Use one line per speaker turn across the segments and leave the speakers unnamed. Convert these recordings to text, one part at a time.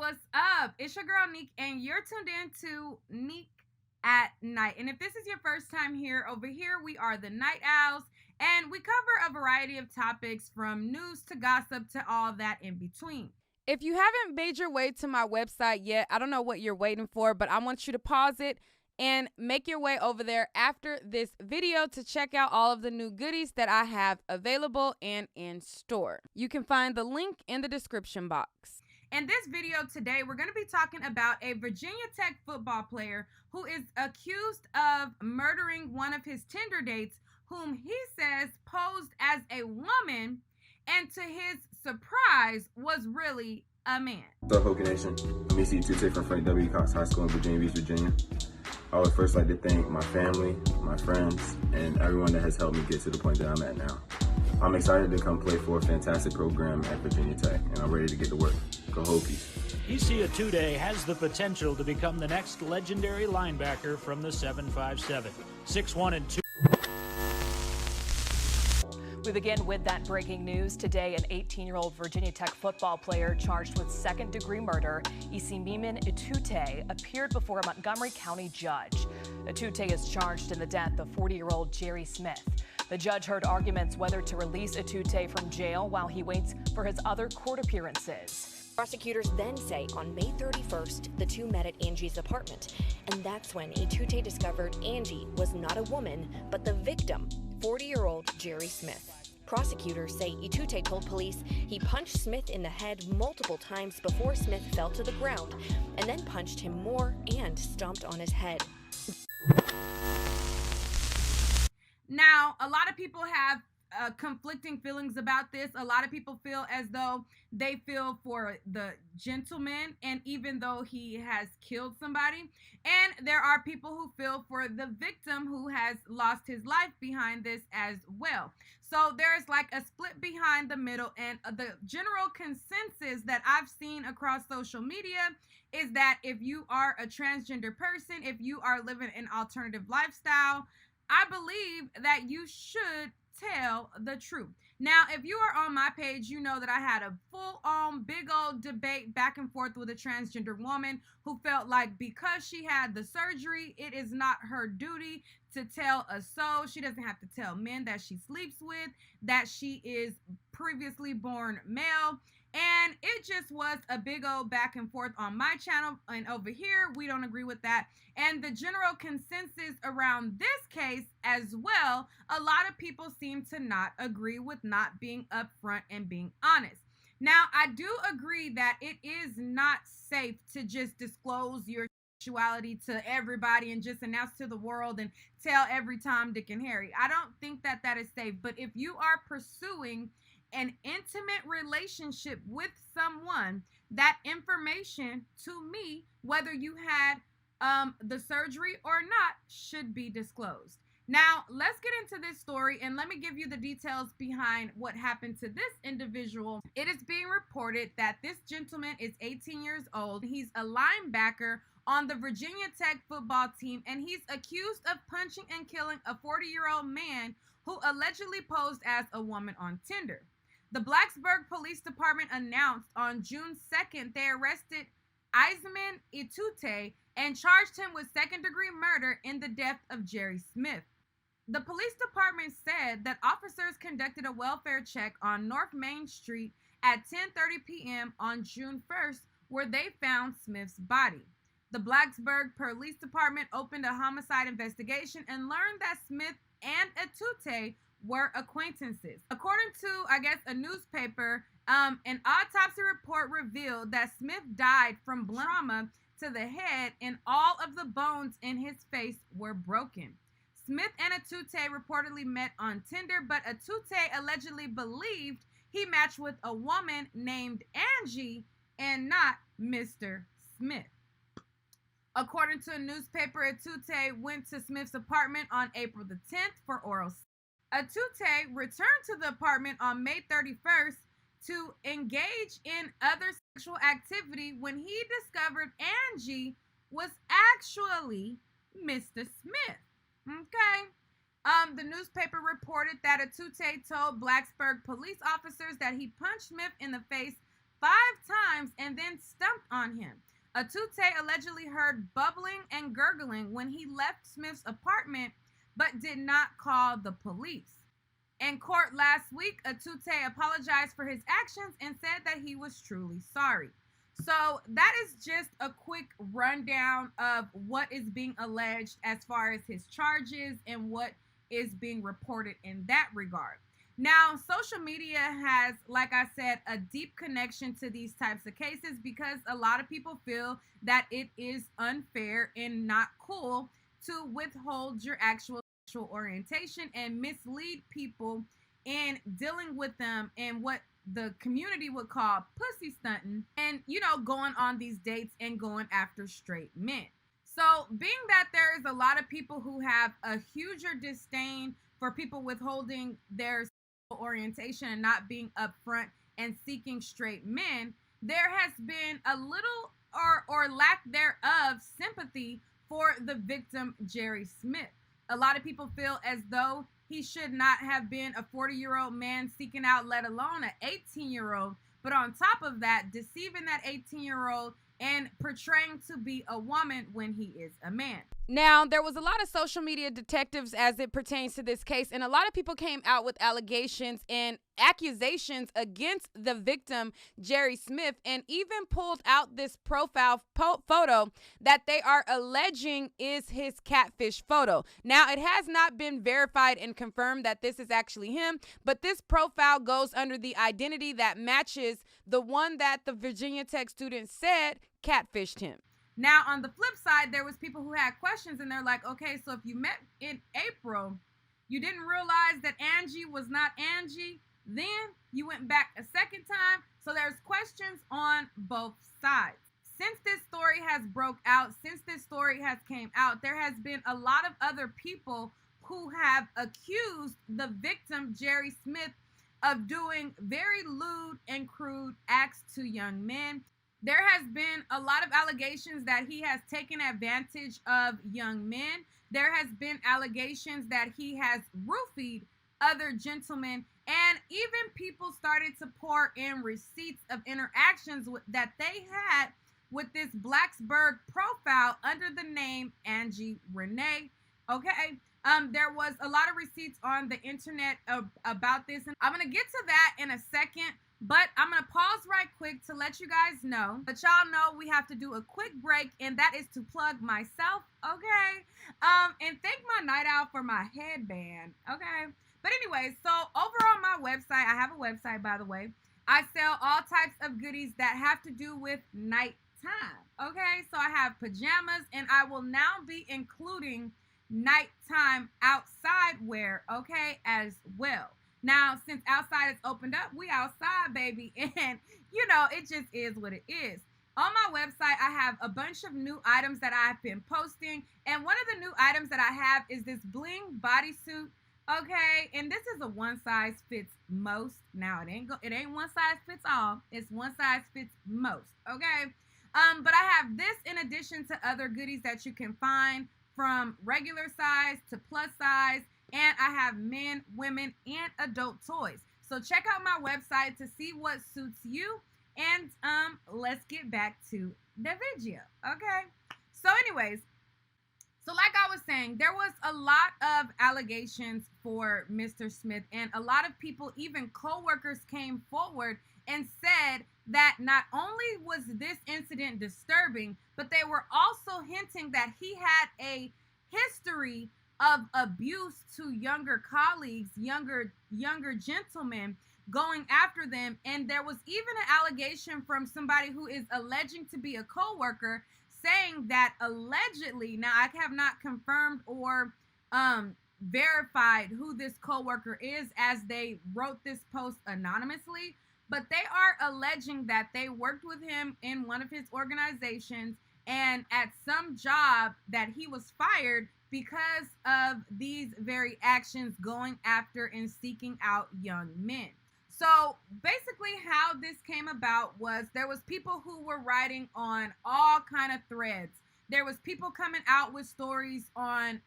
what's up? It's your girl Nique, and you're tuned in to Nique at Night. And if this is your first time here, over here we are the Night Owls, and we cover a variety of topics from news to gossip to all that in between. If you haven't made your way to my website yet, I don't know what you're waiting for, but I want you to pause it and make your way over there after this video to check out all of the new goodies that I have available and in store. You can find the link in the description box. In this video today, we're going to be talking about a Virginia Tech football player who is accused of murdering one of his Tinder dates, whom he says posed as a woman, and to his surprise was really a man.
What's up, Hokie Nation? I'm Itute from Frank W. Cox High School in Virginia Beach, Virginia. I would first like to thank my family, my friends, and everyone that has helped me get to the point that I'm at now. I'm excited to come play for a fantastic program at Virginia Tech, and I'm ready to get to work. Go Hokies.
Hokie Nation has the potential to become the next legendary linebacker from the 757. 6'1" and 2.
We begin with that breaking news. Today, an 18-year-old Virginia Tech football player charged with second-degree murder, Itute, appeared before a Montgomery County judge. Itute is charged in the death of 40-year-old Jerry Smith. The judge heard arguments whether to release Itute from jail while he waits for his other court appearances.
Prosecutors then say on May 31st, the two met at Angie's apartment. And that's when Itute discovered Angie was not a woman, but the victim, 40-year-old Jerry Smith. Prosecutors say Itute told police he punched Smith in the head multiple times before Smith fell to the ground, and then punched him more and stomped on his head.
Now, a lot of people have conflicting feelings about this. A lot of people feel as though they feel for the gentleman, and even though he has killed somebody, and there are people who feel for the victim who has lost his life behind this as well. So there's like a split behind the middle, and the general consensus that I've seen across social media is that if you are a transgender person, if you are living an alternative lifestyle, I believe that you should tell the truth. Now, if you are on my page, you know that I had a full-on big old debate back and forth with a transgender woman who felt like because she had the surgery, it is not her duty to tell a soul. She doesn't have to tell men that she sleeps with, that she is previously born male. And it just was a big old back and forth on my channel, and over here we don't agree with that. And the general consensus around this case as well, a lot of people seem to not agree with not being upfront and being honest. Now, I do agree that it is not safe to just disclose your sexuality to everybody and just announce to the world and tell every Tom, Dick, and Harry. I don't think that that is safe. But if you are pursuing an intimate relationship with someone, that information, to me, whether you had the surgery or not, should be disclosed. Now, let's get into this story, and let me give you the details behind what happened to this individual. It is being reported that this gentleman is 18 years old. He's a linebacker on the Virginia Tech football team, and he's accused of punching and killing a 40-year-old man who allegedly posed as a woman on Tinder. The Blacksburg Police Department announced on June 2nd they arrested Isman Itute and charged him with second-degree murder in the death of Jerry Smith. The police department said that officers conducted a welfare check on North Main Street at 10:30 p.m. on June 1st, where they found Smith's body. The Blacksburg Police Department opened a homicide investigation and learned that Smith and Itute were acquaintances. According to, a newspaper, an autopsy report revealed that Smith died from blunt trauma to the head, and all of the bones in his face were broken. Smith and Itute reportedly met on Tinder, but Itute allegedly believed he matched with a woman named Angie and not Mr. Smith. According to a newspaper, Itute went to Smith's apartment on April the 10th for oral sex. Itute returned to the apartment on May 31st to engage in other sexual activity when he discovered Angie was actually Mr. Smith. Okay. The newspaper reported that Itute told Blacksburg police officers that he punched Smith in the face 5 times and then stumped on him. Etute allegedly heard bubbling and gurgling when he left Smith's apartment, but did not call the police. In court last week, Etute apologized for his actions and said that he was truly sorry. So that is just a quick rundown of what is being alleged as far as his charges and what is being reported in that regard. Now, social media has, like I said, a deep connection to these types of cases because a lot of people feel that it is unfair and not cool to withhold your actual sexual orientation and mislead people in dealing with them and what the community would call pussy stunting and, going on these dates and going after straight men. So being that there is a lot of people who have a huger disdain for people withholding their sexual orientation and not being upfront and seeking straight men, there has been a little or lack thereof sympathy for the victim, Jerry Smith. A lot of people feel as though he should not have been a 40-year-old man seeking out, let alone an 18-year-old. But on top of that, deceiving that 18-year-old and portraying to be a woman when he is a man. Now, there was a lot of social media detectives as it pertains to this case, and a lot of people came out with allegations and accusations against the victim, Jerry Smith, and even pulled out this profile photo that they are alleging is his catfish photo. Now, it has not been verified and confirmed that this is actually him, but this profile goes under the identity that matches the one that the Virginia Tech student said catfished him. Now, on the flip side, there was people who had questions, and they're like, okay, so if you met in April, you didn't realize that Angie was not Angie, then you went back a second time. So there's questions on both sides. Since this story has broke out, since this story has came out, there has been a lot of other people who have accused the victim, Jerry Smith, of doing very lewd and crude acts to young men. There has been a lot of allegations that he has taken advantage of young men. There has been allegations that he has roofied other gentlemen, and even people started to pour in receipts of interactions that they had with this Blacksburg profile under the name Angie Renee. Okay. There was a lot of receipts on the internet about this, and I'm going to get to that in a second. But I'm going to pause right quick to let you guys know that y'all know we have to do a quick break, and that is to plug myself, okay? And thank my night out for my headband, okay? But anyway, so over on my website, I have a website, by the way. I sell all types of goodies that have to do with nighttime, okay? So I have pajamas, and I will now be including nighttime outside wear, okay, as well. Now, since outside is opened up, we outside, baby. And, it just is what it is. On my website, I have a bunch of new items that I've been posting. And one of the new items that I have is this bling bodysuit. Okay. And this is a one size fits most. Now, it ain't one size fits all. It's one size fits most. Okay. But I have this in addition to other goodies that you can find from regular size to plus size. And I have men, women, and adult toys. So check out my website to see what suits you. And let's get back to the video, okay? So anyways, so like I was saying, there was a lot of allegations for Mr. Smith. And a lot of people, even co-workers, came forward and said that not only was this incident disturbing, but they were also hinting that he had a history of abuse to younger colleagues, younger gentlemen, going after them. And there was even an allegation from somebody who is alleging to be a co-worker saying that allegedly, now I have not confirmed or verified who this co-worker is, as they wrote this post anonymously, but they are alleging that they worked with him in one of his organizations, and at some job that he was fired because of these very actions, going after and seeking out young men. So basically how this came about was there was people who were writing on all kind of threads. There was people coming out with stories on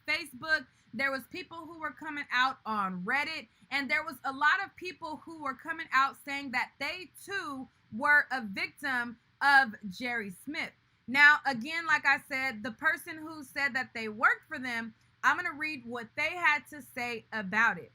Facebook. There was people who were coming out on Reddit. And there was a lot of people who were coming out saying that they too were a victim of Jerry Smith. Now, again, like I said, the person who said that they worked for them, I'm going to read what they had to say about it.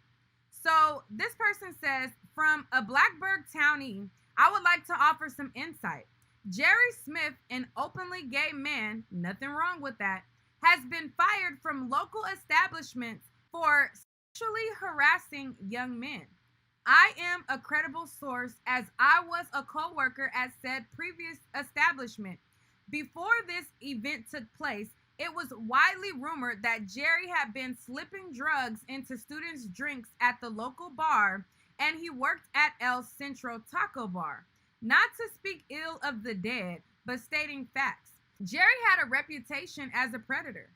So this person says, from a Blacksburg townie, I would like to offer some insight. Jerry Smith, an openly gay man, nothing wrong with that, has been fired from local establishments for sexually harassing young men. I am a credible source as I was a co-worker at said previous establishment. Before this event took place, it was widely rumored that Jerry had been slipping drugs into students' drinks at the local bar, and he worked at El Centro Taco Bar. Not to speak ill of the dead, but stating facts. Jerry had a reputation as a predator.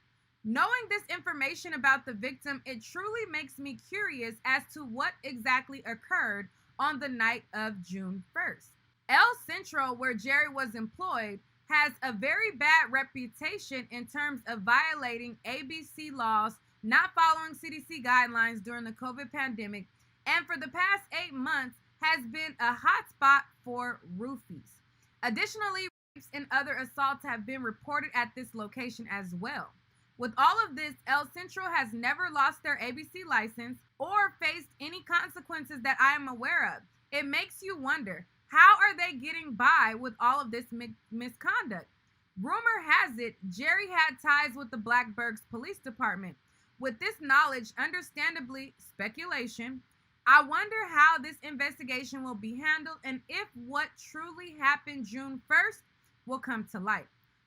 Knowing this information about the victim, it truly makes me curious as to what exactly occurred on the night of June 1st. El Centro, where Jerry was employed, has a very bad reputation in terms of violating ABC laws, not following CDC guidelines during the COVID pandemic, and for the past 8 months has been a hotspot for roofies. Additionally, rapes and other assaults have been reported at this location as well. With all of this, El Centro has never lost their ABC license or faced any consequences that I am aware of. It makes you wonder, how are they getting by with all of this misconduct? Rumor has it Jerry had ties with the Blacksburg Police Department. With this knowledge, understandably speculation, I wonder how this investigation will be handled and if what truly happened June 1st will come to light.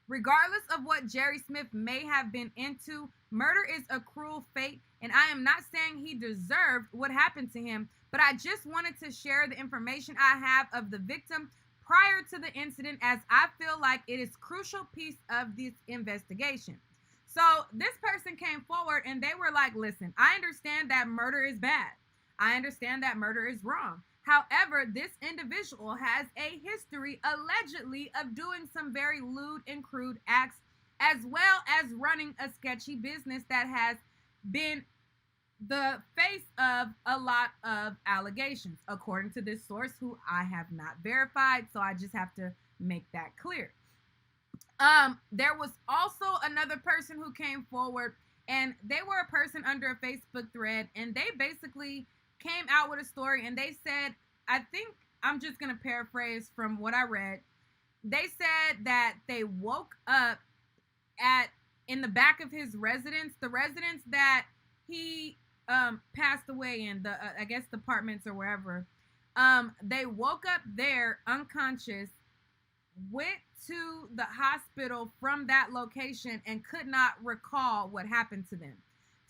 Regardless of what Jerry Smith may have been into, murder is a cruel fate, and I am not saying he deserved what happened to him, but I just wanted to share the information I have of the victim prior to the incident, as I feel like it is a crucial piece of this investigation. So this person came forward and they were like, listen, I understand that murder is bad. I understand that murder is wrong. However, this individual has a history, allegedly, of doing some very lewd and crude acts, as well as running a sketchy business that has been the face of a lot of allegations, according to this source, who I have not verified, so I just have to make that clear. There was also another person who came forward, and they were a person under a Facebook thread, and they basically came out with a story, and they said, I think I'm just going to paraphrase from what I read. They said that they woke up in the back of his residence, the residence that he passed away in, the I guess the apartments or wherever. They woke up there unconscious, went to the hospital from that location, and could not recall what happened to them.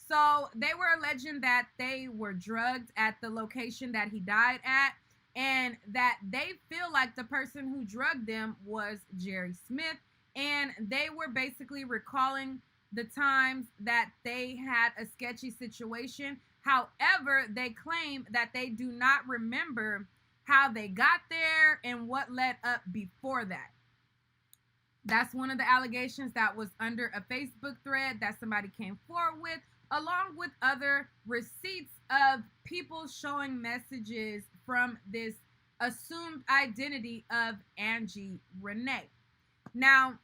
So they were alleging that they were drugged at the location that he died at, and that they feel like the person who drugged them was Jerry Smith, and they were basically recalling the times that they had a sketchy situation. However, they claim that they do not remember how they got there and what led up before that. That's one of the allegations that was under a Facebook thread that somebody came forward with, along with other receipts of people showing messages from this assumed identity of Angie Renee. Now,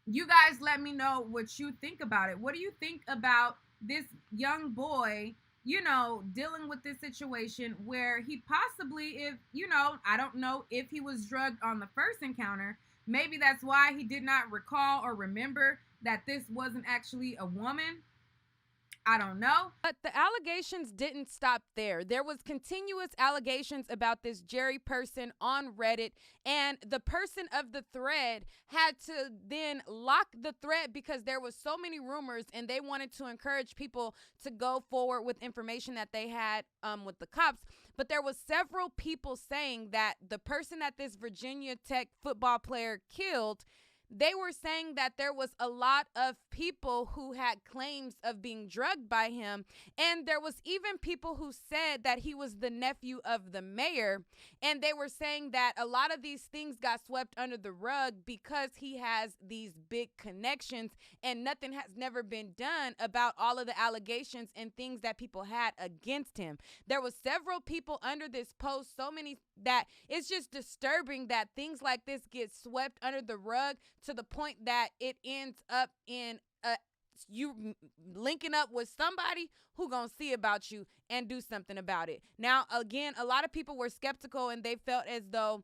you guys let me know what you think about it. What do you think about this young boy, dealing with this situation where he possibly, I don't know if he was drugged on the first encounter. Maybe that's why he did not recall or remember that this wasn't actually a woman. I don't know.
But the allegations didn't stop there. There was continuous allegations about this Jerry person on Reddit, and the person of the thread had to then lock the thread because there was so many rumors, and they wanted to encourage people to go forward with information that they had with the cops. But there was several people saying that the person that this Virginia Tech football player killed, they were saying that there was a lot of people who had claims of being drugged by him. And there was even people who said that he was the nephew of the mayor. And they were saying that a lot of these things got swept under the rug because he has these big connections and nothing has never been done about all of the allegations and things that people had against him. There was several people under this post, so many that it's just disturbing that things like this get swept under the rug to the point that it ends up in you linking up with somebody who gonna see about you and do something about it. Now, again, a lot of people were skeptical and they felt as though,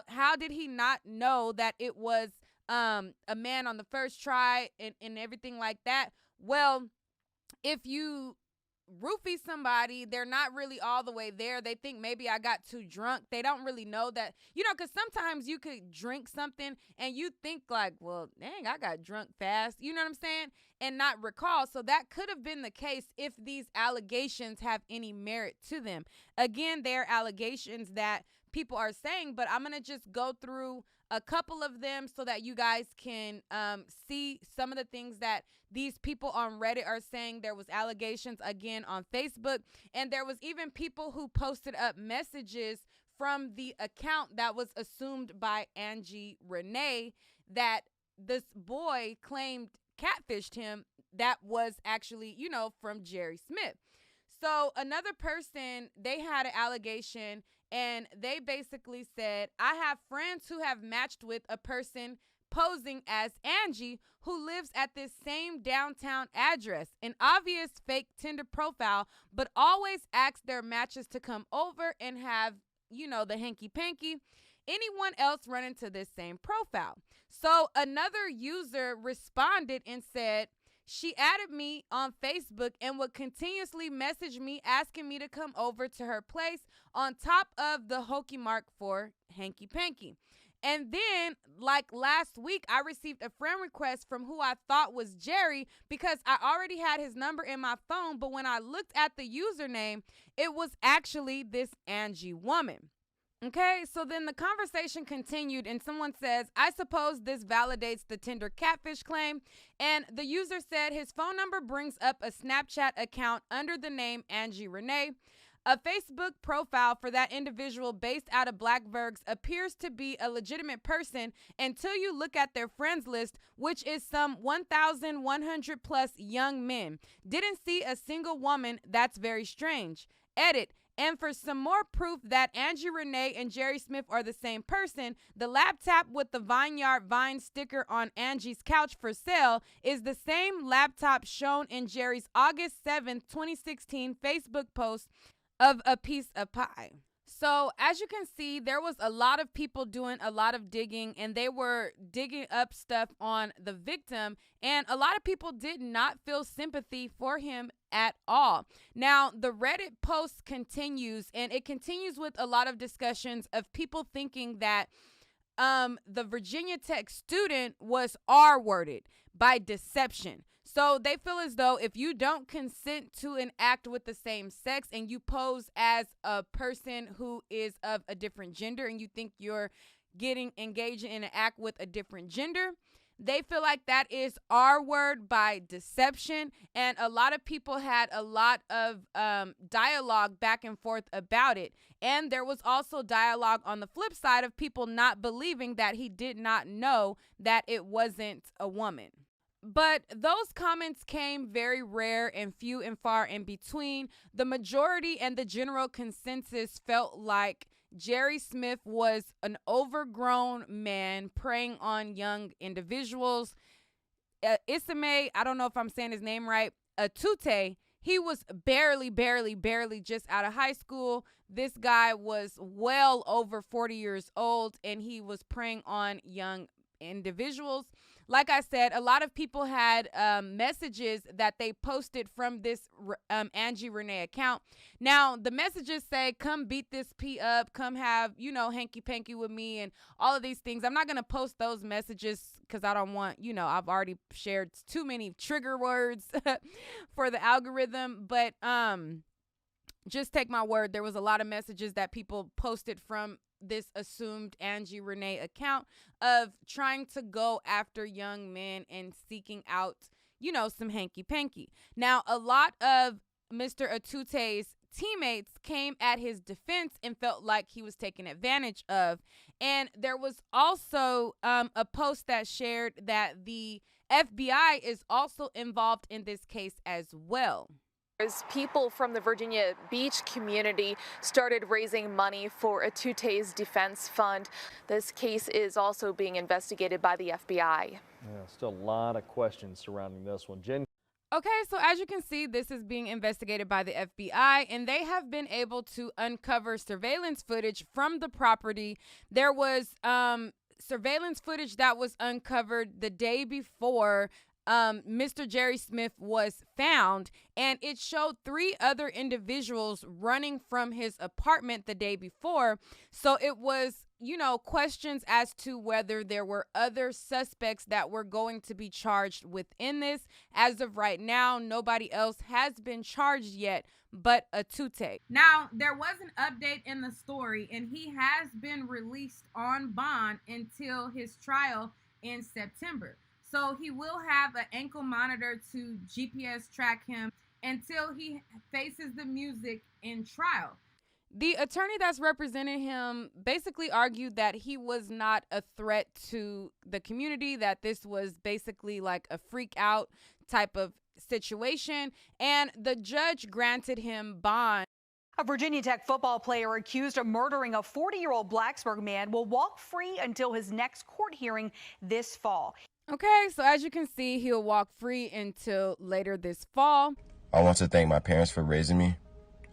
how did he not know that it was a man on the first try and everything like that? Well, if you roofie somebody, they're not really all the way there. They think maybe I got too drunk. They don't really know that, because sometimes you could drink something and you think like, well, dang, I got drunk fast. You know what I'm saying? And not recall. So that could have been the case if these allegations have any merit to them. Again, they're allegations that people are saying, but I'm going to just go through a couple of them so that you guys can see some of the things that these people on Reddit are saying. There was allegations again on Facebook, and there was even people who posted up messages from the account that was assumed by Angie Renee that this boy claimed catfished him. That was actually, from Jerry Smith. So another person, they had an allegation, and they basically said, I have friends who have matched with a person posing as Angie who lives at this same downtown address, an obvious fake Tinder profile, but always asks their matches to come over and have, the hanky-panky. Anyone else run into this same profile? So another user responded and said, she added me on Facebook and would continuously message me asking me to come over to her place on top of the Hokie mark for hanky-panky. And then, like last week, I received a friend request from who I thought was Jerry because I already had his number in my phone. But when I looked at the username, it was actually this Angie woman. Okay, so then the conversation continued and someone says, I suppose this validates the Tinder catfish claim. And the user said his phone number brings up a Snapchat account under the name Angie Renee. A Facebook profile for that individual based out of Blackburgs appears to be a legitimate person until you look at their friends list, which is some 1,100 plus young men. Didn't see a single woman. That's very strange. Edit. And for some more proof that Angie Renee and Jerry Smith are the same person, the laptop with the Vineyard Vine sticker on Angie's couch for sale is the same laptop shown in Jerry's August 7th, 2016 Facebook post of a piece of pie. So as you can see, there was a lot of people doing a lot of digging, and they were digging up stuff on the victim, and a lot of people did not feel sympathy for him at all. Now, the Reddit post continues, and it continues with a lot of discussions of people thinking that the Virginia Tech student was R-worded by deception. So they feel as though if you don't consent to an act with the same sex and you pose as a person who is of a different gender and you think you're getting engaged in an act with a different gender, they feel like that is R-word by deception. And a lot of people had a lot of dialogue back and forth about it. And there was also dialogue on the flip side of people not believing that he did not know that it wasn't a woman. But those comments came very rare and few and far in between. The majority and the general consensus felt like Jerry Smith was an overgrown man preying on young individuals. Isame, I don't know if I'm saying his name right, Atute, he was barely just out of high school. This guy was well over 40 years old, and he was preying on young individuals. Like I said, a lot of people had messages that they posted from this Angie Renee account. Now, the messages say, come beat this P up, come have, hanky-panky with me and all of these things. I'm not going to post those messages because I don't want, I've already shared too many trigger words for the algorithm. But just take my word, there was a lot of messages that people posted from this assumed Angie Renee account of trying to go after young men and seeking out, you know, some hanky-panky. Now, a lot of Mr. Atute's teammates came at his defense and felt like he was taken advantage of. And there was also a post that shared that the FBI is also involved in this case as well.
As people from the Virginia Beach community started raising money for Atute's defense fund, this case is also being investigated by the FBI.
Yeah, still a lot of questions surrounding this one. Jen.
Okay, so as you can see, this is being investigated by the FBI, and they have been able to uncover surveillance footage from the property. There was surveillance footage that was uncovered the day before Mr. Jerry Smith was found, and it showed 3 other individuals running from his apartment the day before. So it was, you know, questions as to whether there were other suspects that were going to be charged within this. As of right now, nobody else has been charged yet but Atute.
Now, there was an update in the story, and he has been released on bond until his trial in September. So he will have an ankle monitor to GPS track him until he faces the music in trial.
The attorney that's representing him basically argued that he was not a threat to the community, that this was basically like a freak out type of situation, and the judge granted him bond.
A Virginia Tech football player accused of murdering a 40-year-old Blacksburg man will walk free until his next court hearing this fall.
Okay, so as you can see, he'll walk free until later this fall.
I want to thank my parents for raising me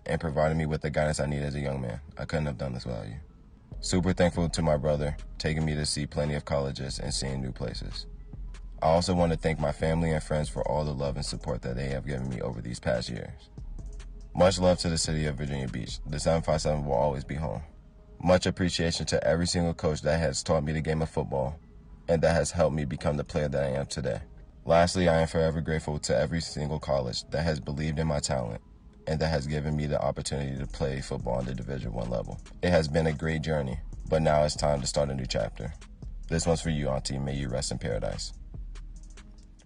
and providing me with the guidance I need as a young man. I couldn't have done this without you. Super thankful to my brother, taking me to see plenty of colleges and seeing new places. I also want to thank my family and friends for all the love and support that they have given me over these past years. Much love to the city of Virginia Beach. The 757 will always be home. Much appreciation to every single coach that has taught me the game of football and that has helped me become the player that I am today. Lastly, I am forever grateful to every single college that has believed in my talent and that has given me the opportunity to play football on the Division I level. It has been a great journey, but now it's time to start a new chapter. This one's for you, Auntie. May you rest in paradise.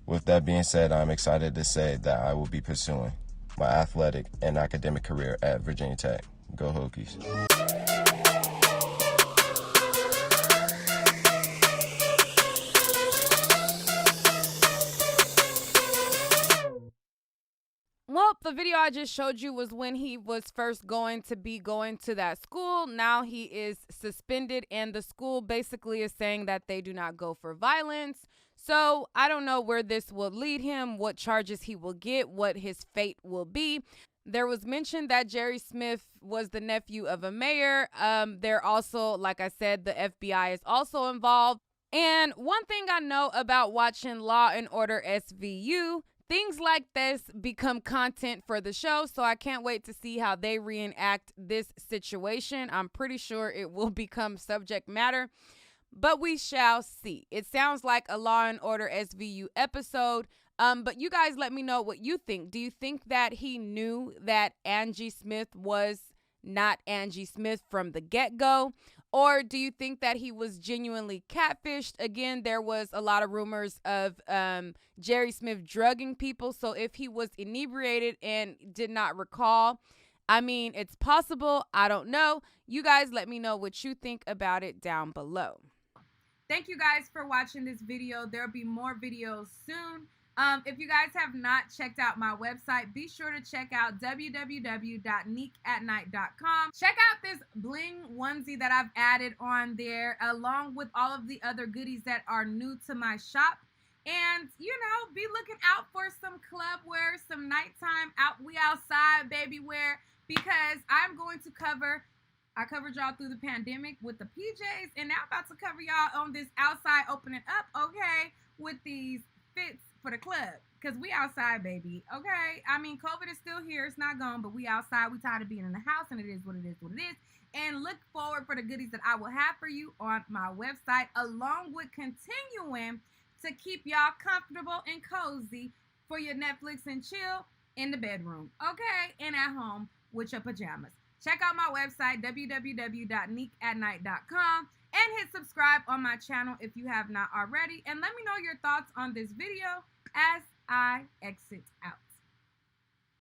With that being said, I'm excited to say that I will be pursuing my athletic and academic career at Virginia Tech. Go Hokies.
Well, the video I just showed you was when he was first going to that school. Now he is suspended, and the school basically is saying that they do not go for violence. So I don't know where this will lead him, what charges he will get, what his fate will be. There was mention that Jerry Smith was the nephew of a mayor. They're also, like I said, the FBI is also involved. And one thing I know about watching Law and Order SVU, things like this become content for the show, so I can't wait to see how they reenact this situation. I'm pretty sure it will become subject matter, but we shall see. It sounds like a Law and Order SVU episode, but you guys let me know what you think. Do you think that he knew that Angie Smith was not Angie Smith from the get-go? Or do you think that he was genuinely catfished? Again, there was a lot of rumors of Jerry Smith drugging people. So if he was inebriated and did not recall, I mean, it's possible. I don't know. You guys let me know what you think about it down below.
Thank you guys for watching this video. There'll be more videos soon. If you guys have not checked out my website, be sure to check out www.niqueatnight.com. Check out this bling onesie that I've added on there, along with all of the other goodies that are new to my shop. And, you know, be looking out for some club wear, some nighttime we outside baby wear, because I'm going to I covered y'all through the pandemic with the PJs, and now I'm about to cover y'all on this outside opening up, okay, with these fits for the club, because we outside, baby, okay? I mean, COVID is still here. It's not gone, but we outside. We tired of being in the house, and it is what it is, what it is. And look forward for the goodies that I will have for you on my website, along with continuing to keep y'all comfortable and cozy for your Netflix and chill in the bedroom, okay? And at home with your pajamas. Check out my website, www.niqueatnight.com, and hit subscribe on my channel if you have not already. And let me know your thoughts on this video as I exit out.